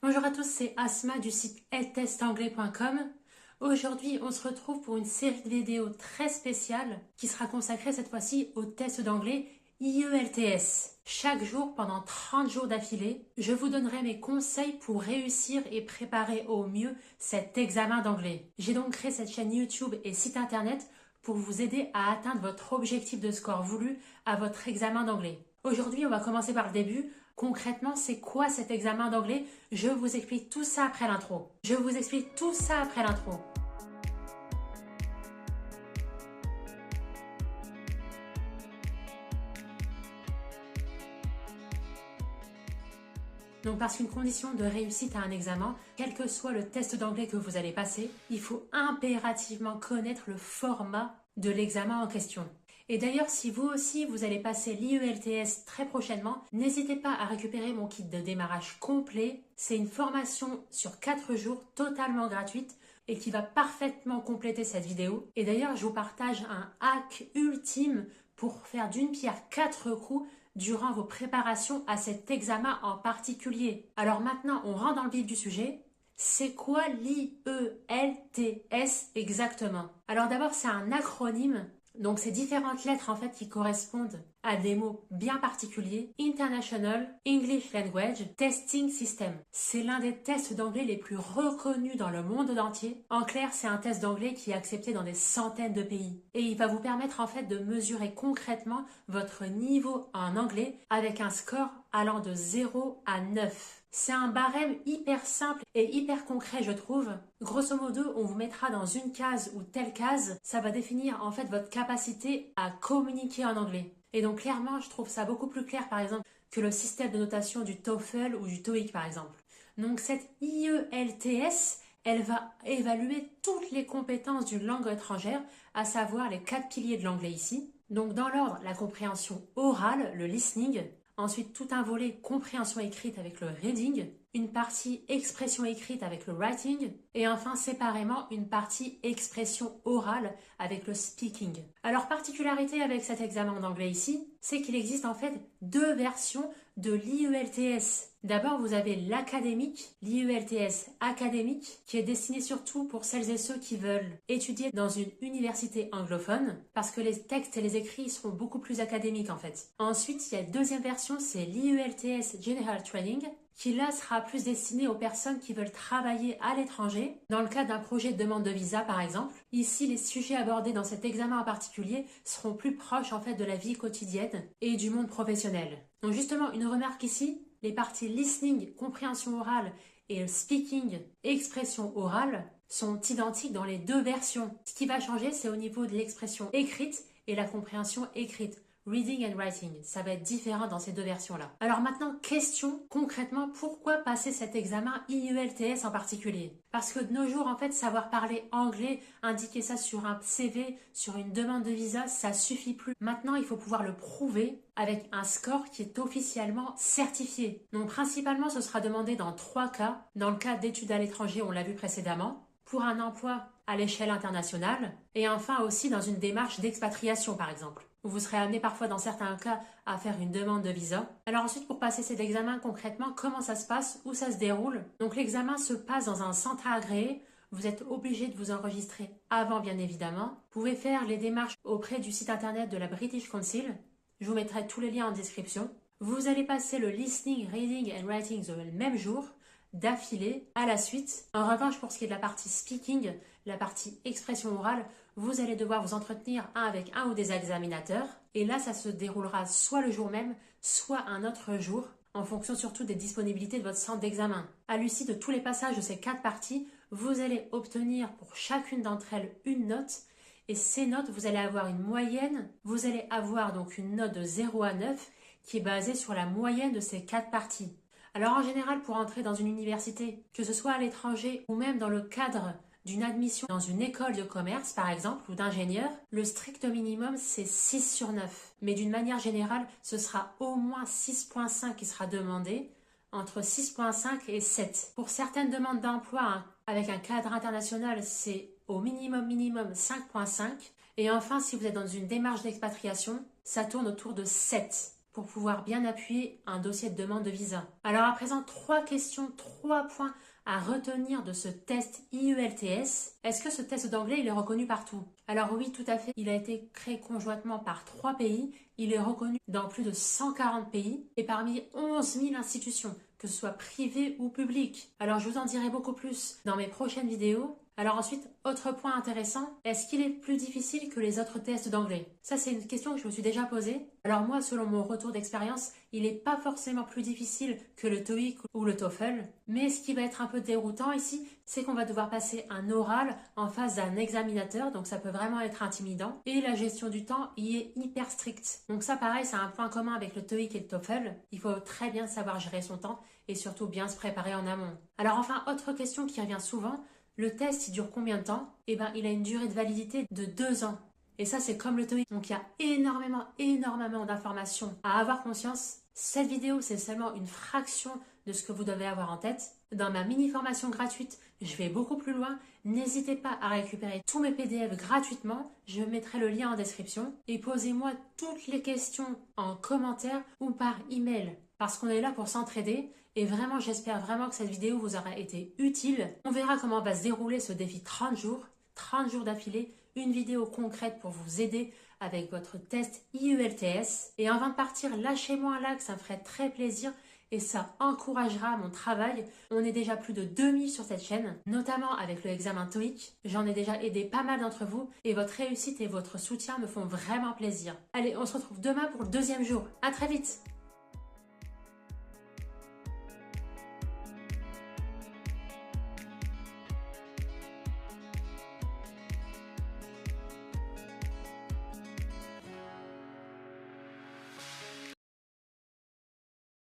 Bonjour à tous, c'est Asma du site eltestanglais.com. Aujourd'hui, on se retrouve pour une série de vidéos très spéciale qui sera consacrée cette fois-ci au test d'anglais IELTS. Chaque jour, pendant 30 jours d'affilée, je vous donnerai mes conseils pour réussir et préparer au mieux cet examen d'anglais. J'ai donc créé cette chaîne YouTube et site internet pour vous aider à atteindre votre objectif de score voulu à votre examen d'anglais. Aujourd'hui, on va commencer par le début. Concrètement, c'est quoi cet examen d'anglais? Je vous explique tout ça après l'intro. Donc parce qu'une condition de réussite à un examen, quel que soit le test d'anglais que vous allez passer, il faut impérativement connaître le format de l'examen en question. Et d'ailleurs, si vous aussi vous allez passer l'IELTS très prochainement, n'hésitez pas à récupérer mon kit de démarrage complet. C'est une formation sur 4 jours totalement gratuite et qui va parfaitement compléter cette vidéo. Et d'ailleurs, je vous partage un hack ultime pour faire d'une pierre 4 coups durant vos préparations à cet examen en particulier. Alors maintenant, on rentre dans le vif du sujet. C'est quoi l'IELTS exactement? Alors d'abord, c'est un acronyme. Donc ces différentes lettres en fait qui correspondent à des mots bien particuliers. International English Language Testing System. C'est l'un des tests d'anglais les plus reconnus dans le monde entier. En clair, c'est un test d'anglais qui est accepté dans des centaines de pays. Et il va vous permettre en fait de mesurer concrètement votre niveau en anglais avec un score allant de 0 à 9. C'est un barème hyper simple et hyper concret, je trouve. Grosso modo, on vous mettra dans une case ou telle case. Ça va définir en fait votre capacité à communiquer en anglais. Et donc clairement, je trouve ça beaucoup plus clair par exemple que le système de notation du TOEFL ou du TOEIC par exemple. Donc cette IELTS, elle va évaluer toutes les compétences d'une langue étrangère, à savoir les 4 piliers de l'anglais ici. Donc dans l'ordre, la compréhension orale, le listening. Ensuite, tout un volet compréhension écrite avec le reading, une partie expression écrite avec le writing, et enfin séparément une partie expression orale avec le speaking. Alors, particularité avec cet examen d'anglais ici, c'est qu'il existe en fait 2 versions de l'IELTS. D'abord, vous avez l'académique, l'IELTS académique, qui est destiné surtout pour celles et ceux qui veulent étudier dans une université anglophone, parce que les textes et les écrits seront beaucoup plus académiques en fait. Ensuite, il y a une deuxième version, c'est l'IELTS General Training, qui là sera plus destiné aux personnes qui veulent travailler à l'étranger, dans le cadre d'un projet de demande de visa par exemple. Ici, les sujets abordés dans cet examen en particulier seront plus proches en fait de la vie quotidienne et du monde professionnel. Donc justement, une remarque ici, les parties listening, compréhension orale et speaking, expression orale, sont identiques dans les 2 versions. Ce qui va changer, c'est au niveau de l'expression écrite et la compréhension écrite. Reading and writing, ça va être différent dans ces 2 versions-là. Alors maintenant, question concrètement, pourquoi passer cet examen IELTS en particulier? Parce que de nos jours, en fait, savoir parler anglais, indiquer ça sur un CV, sur une demande de visa, ça suffit plus. Maintenant, il faut pouvoir le prouver avec un score qui est officiellement certifié. Donc principalement, ce sera demandé dans 3 cas. Dans le cas d'études à l'étranger, on l'a vu précédemment, pour un emploi à l'échelle internationale, et enfin aussi dans une démarche d'expatriation par exemple, où vous serez amené parfois dans certains cas à faire une demande de visa. Alors ensuite, pour passer cet examen concrètement, comment ça se passe, où ça se déroule? Donc l'examen se passe dans un centre agréé. Vous êtes obligé de vous enregistrer avant bien évidemment. Vous pouvez faire les démarches auprès du site internet de la British Council. Je vous mettrai tous les liens en description. Vous allez passer le listening, reading and writing le même jour, d'affilée à la suite. En revanche, pour ce qui est de la partie speaking, la partie expression orale, vous allez devoir vous entretenir avec un ou des examinateurs. Et là, ça se déroulera soit le jour même, soit un autre jour, en fonction surtout des disponibilités de votre centre d'examen. À l'issue de tous les passages de ces 4 parties, vous allez obtenir pour chacune d'entre elles une note. Et ces notes, vous allez avoir une moyenne. Vous allez avoir donc une note de 0 à 9 qui est basée sur la moyenne de ces 4 parties. Alors en général, pour entrer dans une université, que ce soit à l'étranger ou même dans le cadre d'une admission dans une école de commerce par exemple ou d'ingénieur, le strict minimum c'est 6 sur 9. Mais d'une manière générale, ce sera au moins 6,5 qui sera demandé, entre 6,5 et 7. Pour certaines demandes d'emploi avec un cadre international, c'est au minimum 5,5. Et enfin, si vous êtes dans une démarche d'expatriation, ça tourne autour de 7. pour pouvoir bien appuyer un dossier de demande de visa. Alors à présent, 3 questions, 3 points à retenir de ce test IELTS. Est-ce que ce test d'anglais, il est reconnu partout? Alors oui, tout à fait. Il a été créé conjointement par 3 pays. Il est reconnu dans plus de 140 pays et parmi 11 000 institutions, que ce soit privées ou publiques. Alors je vous en dirai beaucoup plus dans mes prochaines vidéos. Alors ensuite, autre point intéressant, est-ce qu'il est plus difficile que les autres tests d'anglais? Ça, c'est une question que je me suis déjà posée. Alors moi, selon mon retour d'expérience, il n'est pas forcément plus difficile que le TOEIC ou le TOEFL. Mais ce qui va être un peu déroutant ici, c'est qu'on va devoir passer un oral en face d'un examinateur, donc ça peut vraiment être intimidant. Et la gestion du temps y est hyper stricte. Donc ça, pareil, c'est un point commun avec le TOEIC et le TOEFL. Il faut très bien savoir gérer son temps et surtout bien se préparer en amont. Alors enfin, autre question qui revient souvent, le test, il dure combien de temps? Eh bien, il a une durée de validité de 2 ans. Et ça, c'est comme le TOEIC. Donc, il y a énormément d'informations à avoir conscience. Cette vidéo, c'est seulement une fraction de ce que vous devez avoir en tête. Dans ma mini-formation gratuite, je vais beaucoup plus loin. N'hésitez pas à récupérer tous mes PDF gratuitement. Je mettrai le lien en description. Et posez-moi toutes les questions en commentaire ou par email. Parce qu'on est là pour s'entraider. Et vraiment, j'espère vraiment que cette vidéo vous aura été utile. On verra comment va se dérouler ce défi 30 jours d'affilée, une vidéo concrète pour vous aider avec votre test IELTS. Et avant de partir, lâchez-moi un like, ça me ferait très plaisir et ça encouragera mon travail. On est déjà plus de 2000 sur cette chaîne, notamment avec le examen TOEIC. J'en ai déjà aidé pas mal d'entre vous et votre réussite et votre soutien me font vraiment plaisir. Allez, on se retrouve demain pour le 2e jour. À très vite!